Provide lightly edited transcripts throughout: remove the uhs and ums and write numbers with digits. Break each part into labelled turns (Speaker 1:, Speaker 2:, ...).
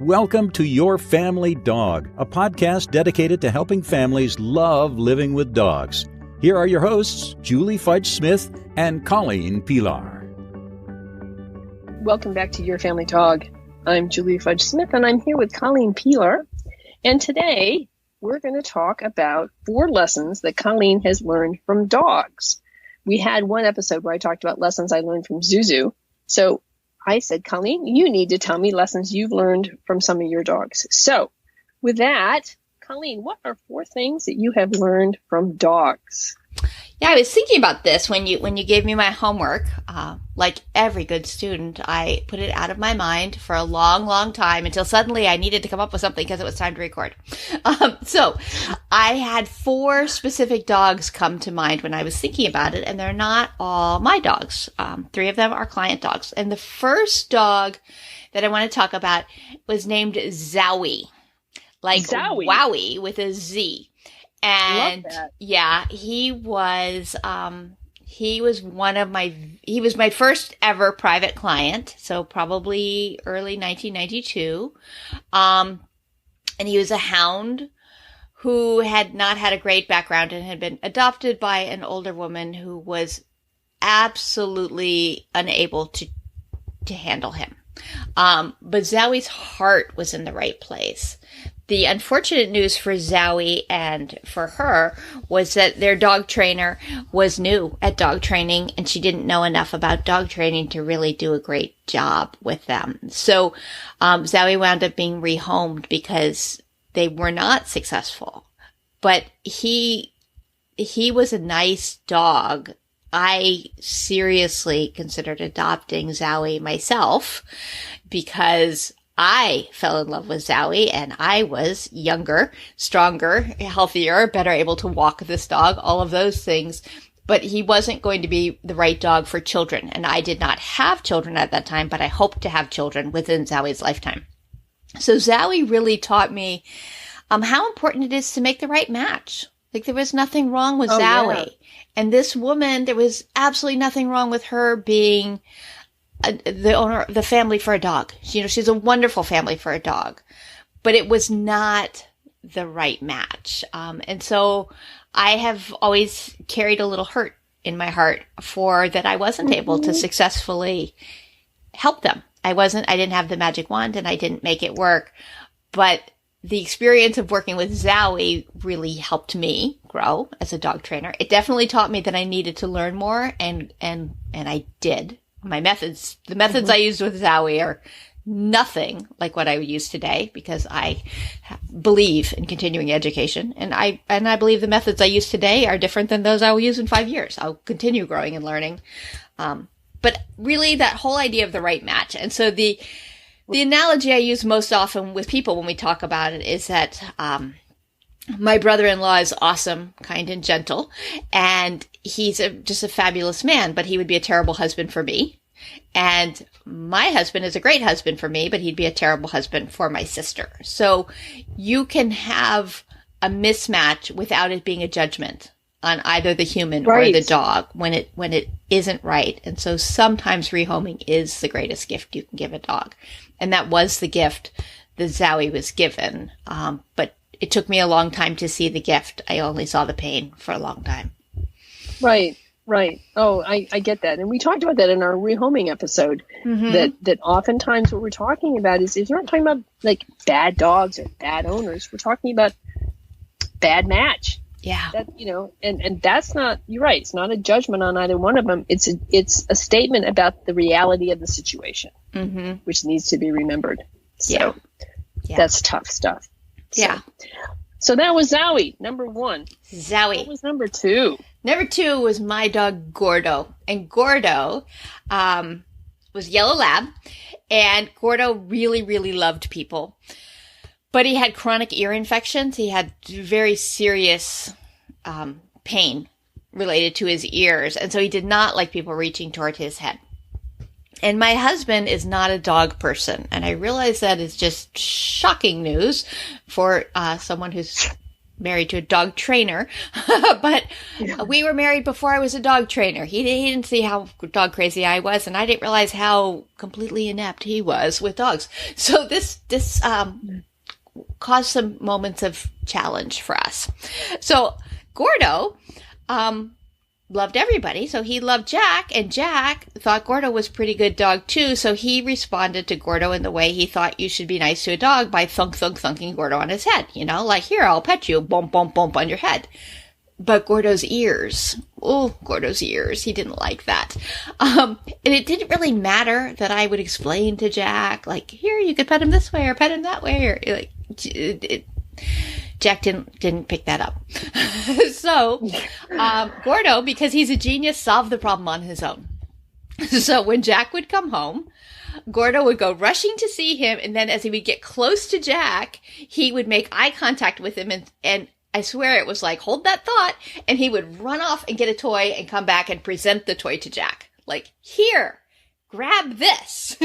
Speaker 1: Welcome to Your Family Dog, a podcast dedicated to helping families love living with dogs. Here are your hosts, Julie Fudge Smith and Colleen Pilar.
Speaker 2: Welcome back to Your Family Dog. I'm Julie Fudge Smith, and I'm here with Colleen Pilar. And today, we're going to talk about 4 lessons that Colleen has learned from dogs. We had one episode where I talked about lessons I learned from Zuzu. So I said, Colleen, you need to tell me lessons you've learned from some of your dogs. So with that, Colleen, what are 4 things that you have learned from dogs?
Speaker 3: Yeah, I was thinking about this when you gave me my homework. Like every good student, I put it out of my mind for a long, long time until suddenly I needed to come up with something because it was time to record. So I had 4 specific dogs come to mind when I was thinking about it, and they're not all my dogs. 3 of them are client dogs. And the first dog that I want to talk about was named Zoey. Like
Speaker 2: Zoey.
Speaker 3: Wowie with a Z. And yeah, he was my first ever private client. So probably early 1992. And he was a hound who had not had a great background and had been adopted by an older woman who was absolutely unable to handle him. But Zoey's heart was in the right place. The unfortunate news for Zoey and for her was that their dog trainer was new at dog training, and she didn't know enough about dog training to really do a great job with them. So Zoey wound up being rehomed because they were not successful. But he was a nice dog. I seriously considered adopting Zoey myself because I fell in love with Zoey, and I was younger, stronger, healthier, better able to walk this dog, all of those things. But he wasn't going to be the right dog for children. And I did not have children at that time, but I hoped to have children within Zoey's lifetime. So Zoey really taught me how important it is to make the right match. Like, there was nothing wrong with Zoey. Yeah. And this woman, there was absolutely nothing wrong with her being the owner of the family for a dog. You know, she's a wonderful family for a dog, but it was not the right match. And so I have always carried a little hurt in my heart for that I wasn't able to successfully help them. I didn't have the magic wand and I didn't make it work, but the experience of working with Zoey really helped me grow as a dog trainer. It definitely taught me that I needed to learn more, and I did. The methods I used with Zoey are nothing like what I would use today because I believe in continuing education, and I believe the methods I use today are different than those I will use in 5 years. I'll continue growing and learning. But really that whole idea of the right match. And so the analogy I use most often with people when we talk about it is that, my brother-in-law is awesome, kind, and gentle, and he's just a fabulous man, but he would be a terrible husband for me. And my husband is a great husband for me, but he'd be a terrible husband for my sister. So you can have a mismatch without it being a judgment on either the human or the dog when it isn't right. And so sometimes rehoming is the greatest gift you can give a dog. And that was the gift that Zoey was given. But it took me a long time to see the gift. I only saw the pain for a long time.
Speaker 2: Right. Oh, I get that. And we talked about that in our rehoming episode, that oftentimes what we're talking about is we're not talking about like bad dogs or bad owners. We're talking about bad match.
Speaker 3: Yeah.
Speaker 2: That, and that's not, you're right. It's not a judgment on either one of them. It's a statement about the reality of the situation, which needs to be remembered. So that's tough stuff.
Speaker 3: Yeah.
Speaker 2: So that was Zoey, number 1.
Speaker 3: Zoey.
Speaker 2: What was number 2?
Speaker 3: Number 2 was my dog, Gordo. And Gordo was yellow lab. And Gordo really, really loved people. But he had chronic ear infections. He had very serious pain related to his ears. And so he did not like people reaching toward his head. And my husband is not a dog person. And I realize that is just shocking news for someone who's married to a dog trainer, but we were married before I was a dog trainer. He didn't see how dog crazy I was, and I didn't realize how completely inept he was with dogs. So this caused some moments of challenge for us. So Gordo loved everybody. So he loved Jack, and Jack thought Gordo was a pretty good dog too. So he responded to Gordo in the way he thought you should be nice to a dog, by thunking Gordo on his head. Like, here, I'll pet you, bump, bump, bump on your head. But Gordo's ears, he didn't like that. And it didn't really matter that I would explain to Jack, like, here, you could pet him this way or pet him that way, or like, Jack didn't pick that up. So, Gordo, because he's a genius, solved the problem on his own. So when Jack would come home, Gordo would go rushing to see him, and then as he would get close to Jack, he would make eye contact with him, and I swear it was like, hold that thought, and he would run off and get a toy and come back and present the toy to Jack. Like, here, grab this.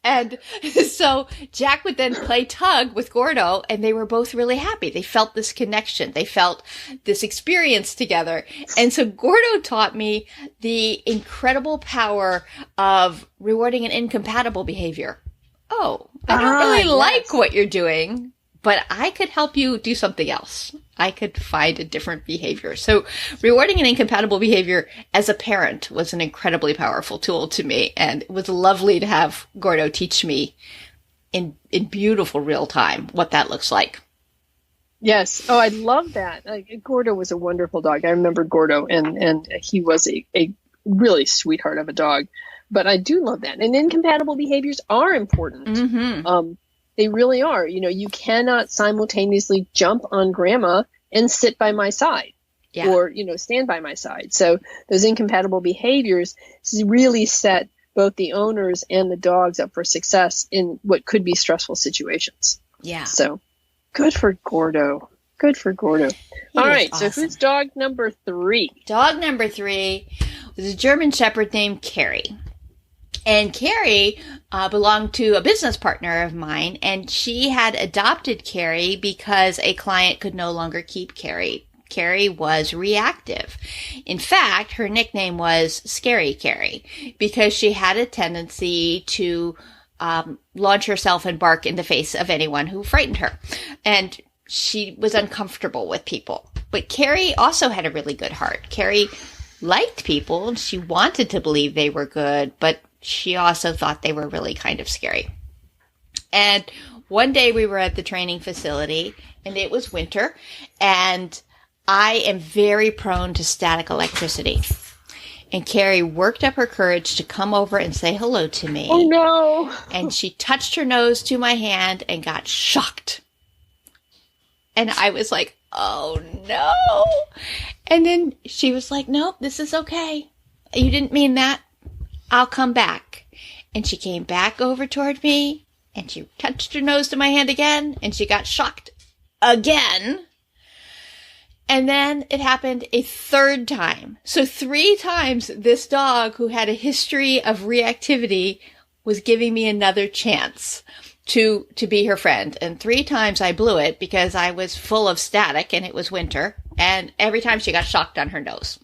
Speaker 3: And so Jack would then play tug with Gordo, and they were both really happy. They felt this connection. They felt this experience together. And so Gordo taught me the incredible power of rewarding an incompatible behavior. Oh, I don't really like what you're doing, but I could help you do something else. I could find a different behavior. So rewarding an incompatible behavior as a parent was an incredibly powerful tool to me. And it was lovely to have Gordo teach me in beautiful real time what that looks like.
Speaker 2: Yes. Oh, I love that. Gordo was a wonderful dog. I remember Gordo, and he was a really sweetheart of a dog. But I do love that. And incompatible behaviors are important. Mm-hmm. They really are. You cannot simultaneously jump on grandma and sit by my side or, stand by my side. So those incompatible behaviors really set both the owners and the dogs up for success in what could be stressful situations. Yeah. So good for Gordo. Good for Gordo. All right. Awesome. So who's dog number 3?
Speaker 3: Dog number 3 was a German Shepherd named Carrie. And Carrie belonged to a business partner of mine, and she had adopted Carrie because a client could no longer keep Carrie. Carrie was reactive. In fact, her nickname was Scary Carrie because she had a tendency to launch herself and bark in the face of anyone who frightened her. And she was uncomfortable with people. But Carrie also had a really good heart. Carrie liked people, and she wanted to believe they were good, but she also thought they were really kind of scary. And one day we were at the training facility, and it was winter, and I am very prone to static electricity. And Carrie worked up her courage to come over and say hello to me.
Speaker 2: Oh, no.
Speaker 3: And she touched her nose to my hand and got shocked. And I was like, oh, no. And then she was like, nope, this is okay. You didn't mean that. I'll come back. And she came back over toward me, and she touched her nose to my hand again, and she got shocked again. And then it happened a third time. So 3 times this dog, who had a history of reactivity, was giving me another chance to be her friend. And 3 times I blew it because I was full of static and it was winter. And every time she got shocked on her nose.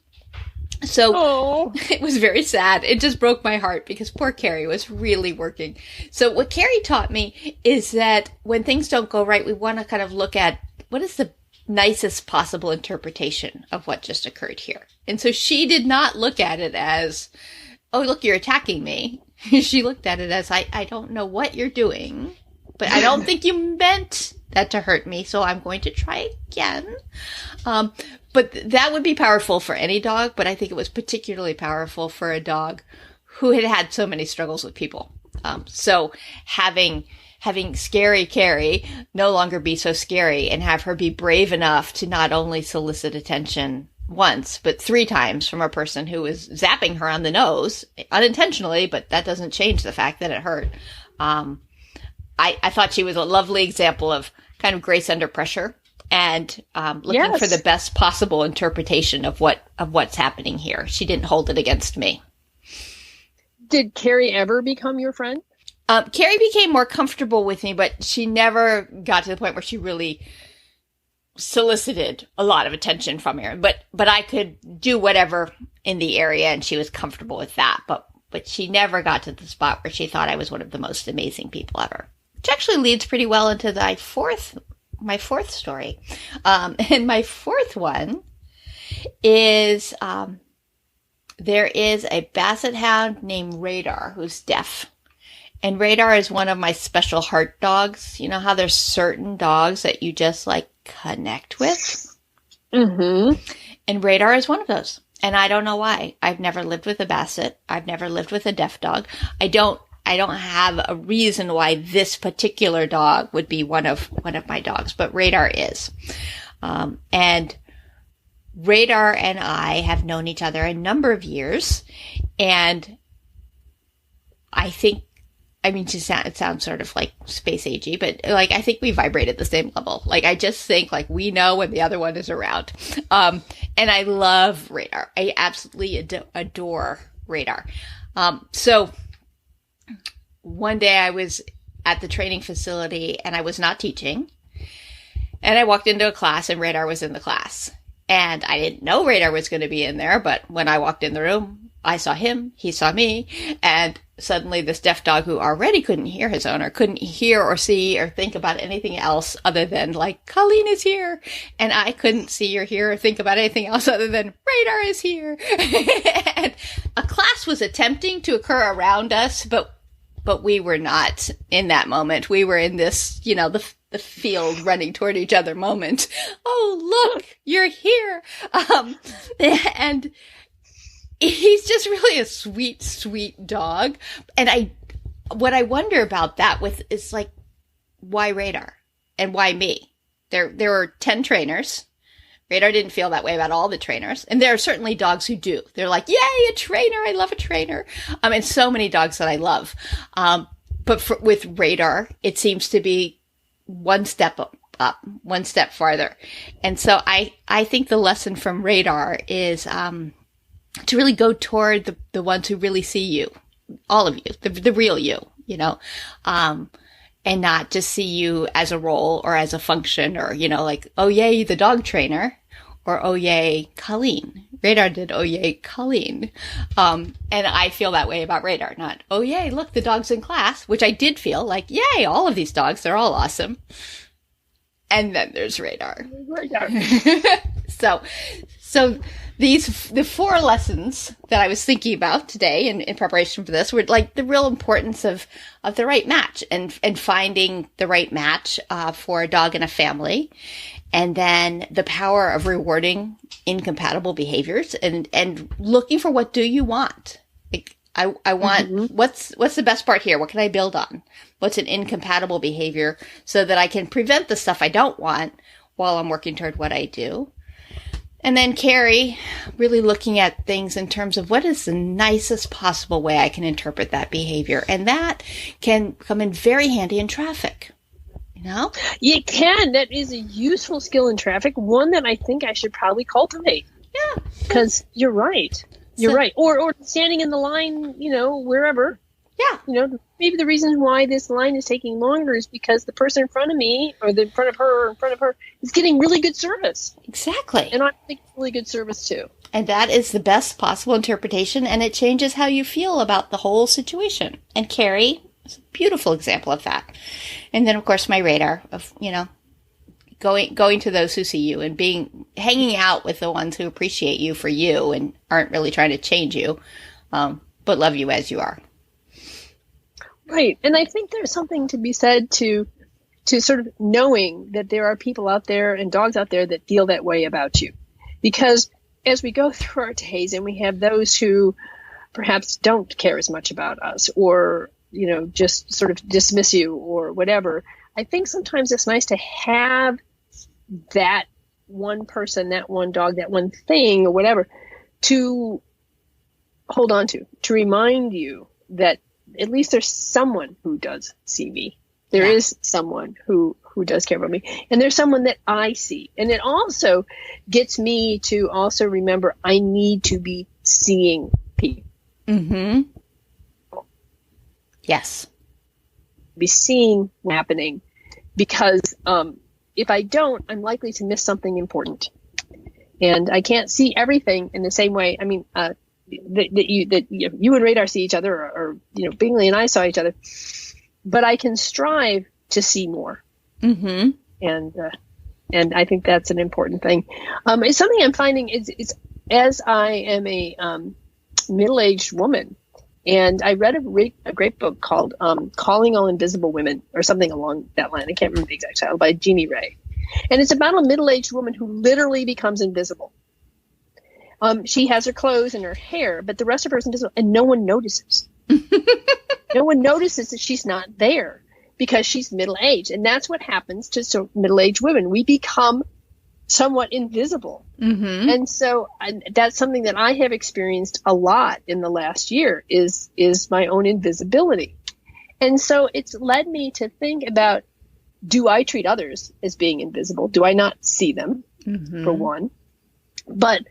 Speaker 3: So It was very sad. It just broke my heart because poor Carrie was really working. So what Carrie taught me is that when things don't go right, we want to kind of look at what is the nicest possible interpretation of what just occurred here. And so she did not look at it as, oh, look, you're attacking me. She looked at it as, I don't know what you're doing, but I don't think you meant that to hurt me, so I'm going to try again. But that would be powerful for any dog, but I think it was particularly powerful for a dog who had had so many struggles with people. So having Scary Carrie no longer be so scary and have her be brave enough to not only solicit attention once, but 3 times from a person who was zapping her on the nose unintentionally, but that doesn't change the fact that it hurt. I thought she was a lovely example of kind of grace under pressure and looking for the best possible interpretation of what's happening here. She didn't hold it against me.
Speaker 2: Did Carrie ever become your friend?
Speaker 3: Carrie became more comfortable with me, but she never got to the point where she really solicited a lot of attention from her, but I could do whatever in the area, and she was comfortable with that. But she never got to the spot where she thought I was one of the most amazing people ever. Which actually leads pretty well into my fourth story. And my fourth one is there is a basset hound named Radar who's deaf. And Radar is one of my special heart dogs. You know how there's certain dogs that you just like connect with?
Speaker 2: Mm-hmm.
Speaker 3: And Radar is one of those. And I don't know why. I've never lived with a basset. I've never lived with a deaf dog. I don't have a reason why this particular dog would be one of my dogs, but Radar is. And Radar and I have known each other a number of years, and it sounds sort of like space agey, but like I think we vibrate at the same level. Like I just think like we know when the other one is around. And I love Radar. I absolutely adore Radar. So one day I was at the training facility and I was not teaching, and I walked into a class and Radar was in the class, and I didn't know Radar was going to be in there. But when I walked in the room, I saw him, he saw me, and suddenly this deaf dog who already couldn't hear his owner, couldn't hear or see or think about anything else other than like, Colleen is here. And I couldn't see or hear or think about anything else other than Radar is here. And a class was attempting to occur around us, but we were not in that moment. We were in this, the field running toward each other moment. Oh, look, you're here. And he's just really a sweet, sweet dog. And what I wonder about that is like, why Radar and why me? There were 10 trainers. Radar didn't feel that way about all the trainers. And there are certainly dogs who do. They're like, yay, a trainer. I love a trainer. And so many dogs that I love. But with Radar, it seems to be one step up, one step farther. And so I think the lesson from Radar is, to really go toward the ones who really see you, all of you, the real you, and not just see you as a role or as a function or, like, oh, yay, the dog trainer, or oh, yay, Colleen. Radar did, oh, yay, Colleen. And I feel that way about Radar, not, oh, yay, look, the dog's in class, which I did feel like, yay, all of these dogs, they're all awesome. And then there's Radar. So the 4 lessons that I was thinking about today in preparation for this were like the real importance of the right match and finding the right match for a dog and a family. And then the power of rewarding incompatible behaviors and looking for what do you want? Like, I want, what's the best part here? What can I build on? What's an incompatible behavior so that I can prevent the stuff I don't want while I'm working toward what I do? And then Carrie, really looking at things in terms of what is the nicest possible way I can interpret that behavior. And that can come in very handy in traffic. It can. That is a useful skill in traffic, one that I think I should probably cultivate. Yeah. Because you're right. You're right. Or standing in the line, wherever. Yeah. Maybe the reason why this line is taking longer is because the person in front of me or in front of her is getting really good service. Exactly. And I'm getting really good service too. And that is the best possible interpretation, and it changes how you feel about the whole situation. And Carrie is a beautiful example of that. And then, of course, my Radar of, going to those who see you and hanging out with the ones who appreciate you for you and aren't really trying to change you, but love you as you are. Right. And I think there's something to be said to sort of knowing that there are people out there and dogs out there that feel that way about you. Because as we go through our days and we have those who perhaps don't care as much about us or, just sort of dismiss you or whatever, I think sometimes it's nice to have that one person, that one dog, that one thing or whatever to hold on to remind you that at least there's someone who does see me. There is someone who does care about me. And there's someone that I see. And it also gets me to also remember I need to be seeing people. Mm-hmm. Yes. Be seeing what's happening because
Speaker 2: if I don't, I'm likely to miss something important. And I can't see everything in the same way. I mean, that you and Radar see each other, or Bingley and I saw each other, but I can strive to see more. Mm-hmm. And I think that's an important thing. It's something I'm finding is as I am a middle-aged woman, and I read a great book called Calling All Invisible Women, or something along that line. I can't remember the exact title, by Jeannie Ray. And it's about a middle-aged woman who literally becomes invisible. She has her clothes and her hair, but the rest of her is invisible, and no one notices. No one notices that she's not there because she's middle-aged. And that's what happens to middle-aged women. We become somewhat invisible. Mm-hmm. And so that's something that I have experienced a lot in the last year is my own invisibility. And so it's led me to think about, do I treat others as being invisible? Do I not see them, for one? But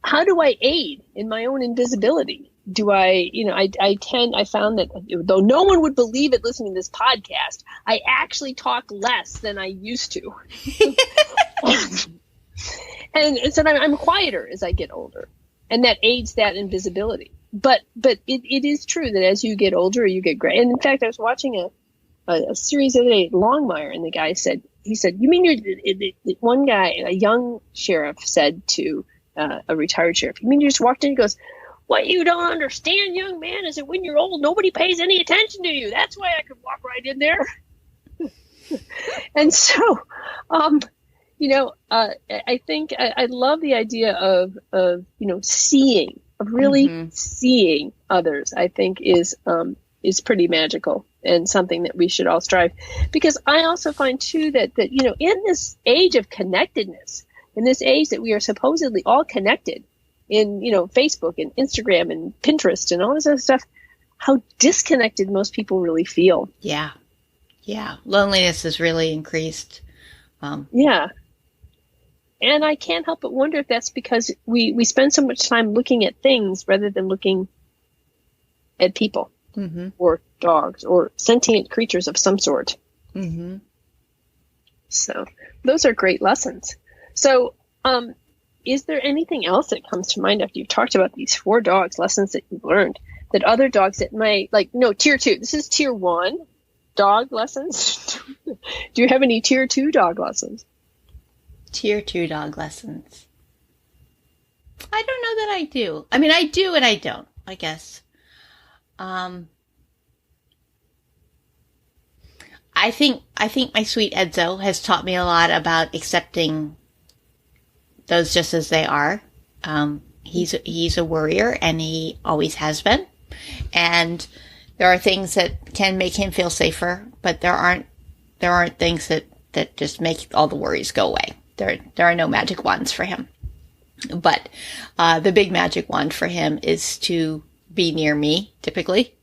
Speaker 2: how do I aid in my own invisibility? Do I found that though no one would believe it listening to this podcast, I actually talk less than I used to. And so I'm quieter as I get older, and that aids that invisibility. But it is true that as you get older, you get gray. And in fact, I was watching a series the other day, Longmire, and the guy said, you mean one guy, a young sheriff, said to a retired sheriff, you mean you just walked in? He goes, what you don't understand, young man, is that when you're old, nobody pays any attention to you. That's why I could walk right in there. And so, I think I love the idea of seeing, of really seeing others. I think is pretty magical, and something that we should all strive. Because I also find too that in this age of connectedness, in this age that we are supposedly all connected in Facebook and Instagram and Pinterest and all this other stuff, how disconnected most people really feel.
Speaker 3: Yeah. Loneliness has really increased.
Speaker 2: Yeah. And I can't help but wonder if that's because we spend so much time looking at things rather than looking at people, or dogs, or sentient creatures of some sort. Mm-hmm. So those are great lessons. So is there anything else that comes to mind after you've talked about these 4 dogs, lessons that you've learned, that other dogs that might, tier 2, this is tier 1 dog lessons. Do you have any tier 2 dog lessons?
Speaker 3: Tier 2 dog lessons. I don't know that I do. I mean, I do and I don't, I guess. I think my sweet Edzo has taught me a lot about accepting those just as they are. He's a worrier, and he always has been. And there are things that can make him feel safer, but there aren't things that just make all the worries go away. There are no magic wands for him. But the big magic wand for him is to be near me, typically.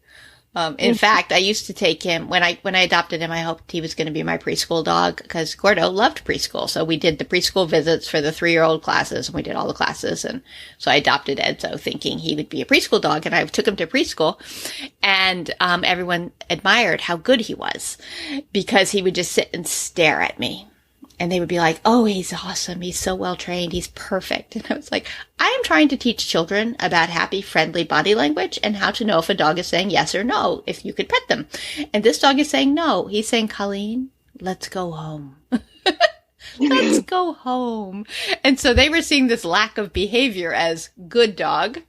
Speaker 3: In fact, I used to take him, when I adopted him, I hoped he was going to be my preschool dog, because Gordo loved preschool. So we did the preschool visits for the 3-year-old classes, and we did all the classes. And so I adopted Edzo thinking he would be a preschool dog, and I took him to preschool, and everyone admired how good he was, because he would just sit and stare at me. And they would be like, oh, he's awesome. He's so well trained. He's perfect. And I was like, I am trying to teach children about happy, friendly body language and how to know if a dog is saying yes or no, if you could pet them. And this dog is saying no. He's saying, Colleen, let's go home. Let's go home. And so they were seeing this lack of behavior as good dog.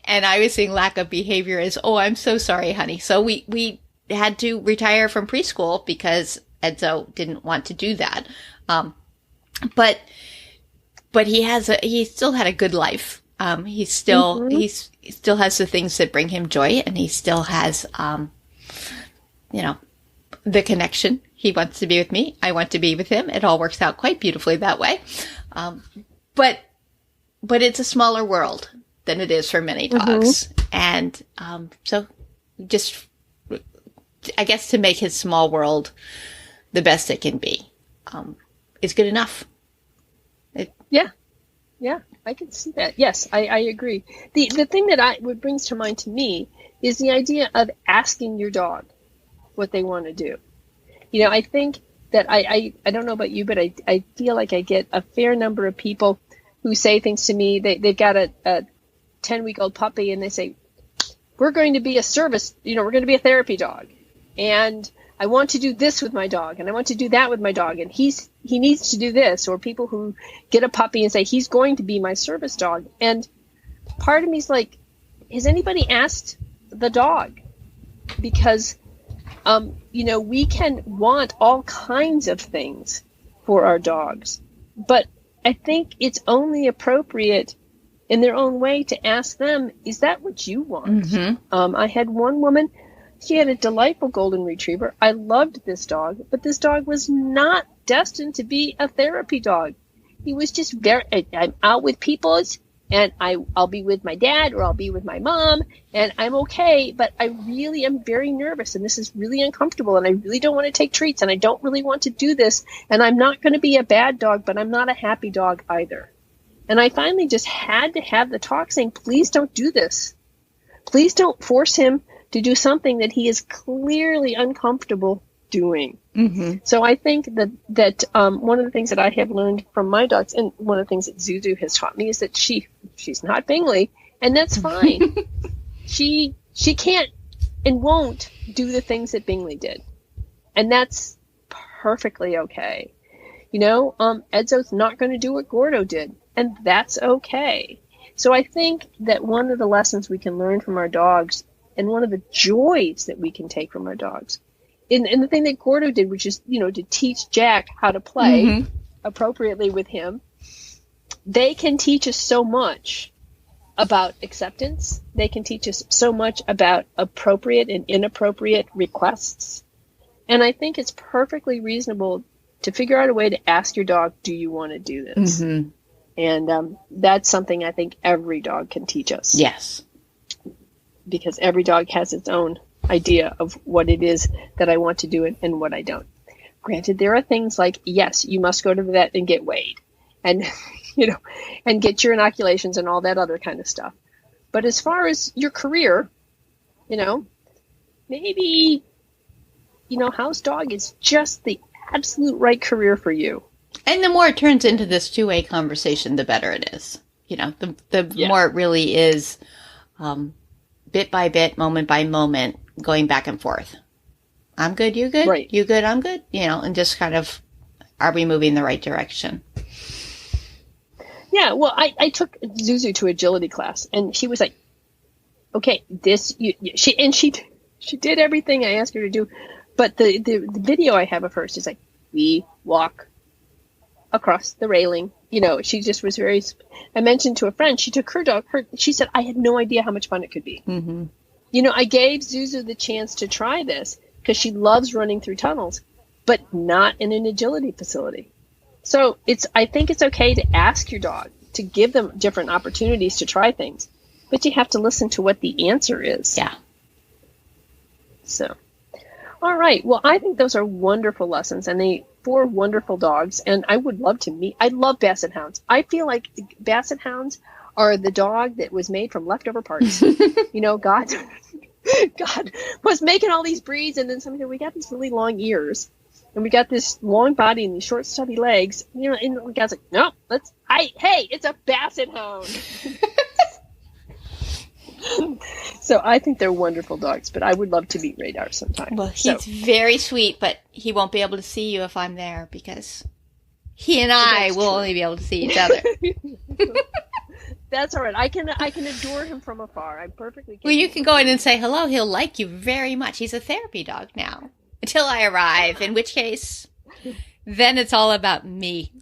Speaker 3: And I was seeing lack of behavior as, oh, I'm so sorry, honey. So we had to retire from preschool because Edzo didn't want to do that. But he still had a good life. He still has the things that bring him joy, and he still has, the connection. He wants to be with me. I want to be with him. It all works out quite beautifully that way. But it's a smaller world than it is for many dogs. And, so just, I guess, to make his small world the best it can be, is good enough.
Speaker 2: Yeah, I can see that. Yes, I agree. The thing that what brings to mind to me is the idea of asking your dog what they want to do. I think that I don't know about you, but I feel like I get a fair number of people who say things to me. They've got a 10-week-old puppy, and they say, we're going to be a service, we're going to be a therapy dog. And I want to do this with my dog, and I want to do that with my dog, and he needs to do this. Or people who get a puppy and say, he's going to be my service dog. And part of me is like, has anybody asked the dog? Because, we can want all kinds of things for our dogs. But I think it's only appropriate in their own way to ask them, is that what you want? Mm-hmm. I had one woman, she had a delightful golden retriever. I loved this dog, but this dog was not destined to be a therapy dog. He was just I'm out with peoples, and I'll be with my dad or I'll be with my mom, and I'm okay, but I really am very nervous, and this is really uncomfortable, and I really don't want to take treats, and I don't really want to do this, and I'm not going to be a bad dog, but I'm not a happy dog either. And I finally just had to have the talk saying, please don't do this. Please don't force him to do something that he is clearly uncomfortable doing. Mm-hmm. So I think that one of the things that I have learned from my dogs, and one of the things that Zuzu has taught me, is that she's not Bingley, and that's fine. She can't and won't do the things that Bingley did, and that's perfectly okay. Edzo's not going to do what Gordo did, and that's okay. So I think that one of the lessons we can learn from our dogs, and one of the joys that we can take from our dogs, and the thing that Gordo did, which is, to teach Jack how to play appropriately with him, they can teach us so much about acceptance. They can teach us so much about appropriate and inappropriate requests. And I think it's perfectly reasonable to figure out a way to ask your dog, do you want to do this? Mm-hmm. And that's something I think every dog can teach us.
Speaker 3: Yes.
Speaker 2: Because every dog has its own idea of what it is that I want to do and what I don't. Granted, there are things like, yes, you must go to the vet and get weighed, and and get your inoculations and all that other kind of stuff. But as far as your career, maybe house dog is just the absolute right career for you.
Speaker 3: And the more it turns into this two-way conversation, the better it is. The more it really is bit by bit, moment by moment, going back and forth. I'm good, you good?
Speaker 2: Right.
Speaker 3: You good, I'm good? And just kind of, are we moving in the right direction?
Speaker 2: Yeah, well, I took Zuzu to agility class, and she was like, okay, she did everything I asked her to do, but the video I have of her, she's like, we walk across the railing. She just was very, I mentioned to a friend, she took her dog, she said, I had no idea how much fun it could be. Mm-hmm. I gave Zuzu the chance to try this because she loves running through tunnels, but not in an agility facility. So I think it's okay to ask your dog, to give them different opportunities to try things, but you have to listen to what the answer is.
Speaker 3: Yeah.
Speaker 2: So, all right. Well, I think those are wonderful lessons, and 4 wonderful dogs, and I would love to I love Basset Hounds. I feel like Basset Hounds are the dog that was made from leftover parts. God was making all these breeds, and then somebody said, we got these really long ears, and we got this long body and these short stubby legs. And the guy's like, no, hey, it's a Basset Hound. So I think they're wonderful dogs, but I would love to meet Radar sometime.
Speaker 3: Well, he's very sweet, but he won't be able to see you if I'm there, because he and I will only be able to see each other.
Speaker 2: That's all right. I can adore him from afar. I'm perfectly capable.
Speaker 3: Well, you can go in and say hello. He'll like you very much. He's a therapy dog now, until I arrive, in which case, then it's all about me.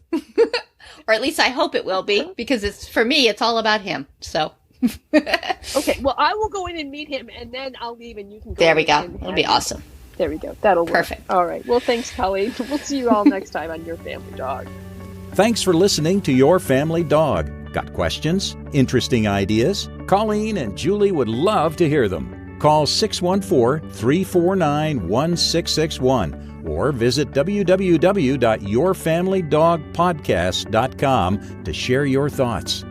Speaker 3: Or at least I hope it will be, because for me, it's all about him. So.
Speaker 2: Okay, well, I will go in and meet him, and then I'll leave, and you can go.
Speaker 3: There we go. It'll be awesome.
Speaker 2: There we go. That'll work.
Speaker 3: Perfect.
Speaker 2: All right. Well, thanks, Colleen. We'll see you all next time on Your Family Dog.
Speaker 1: Thanks for listening to Your Family Dog. Got questions? Interesting ideas? Colleen and Julie would love to hear them. Call 614-349-1661 or visit www.yourfamilydogpodcast.com to share your thoughts.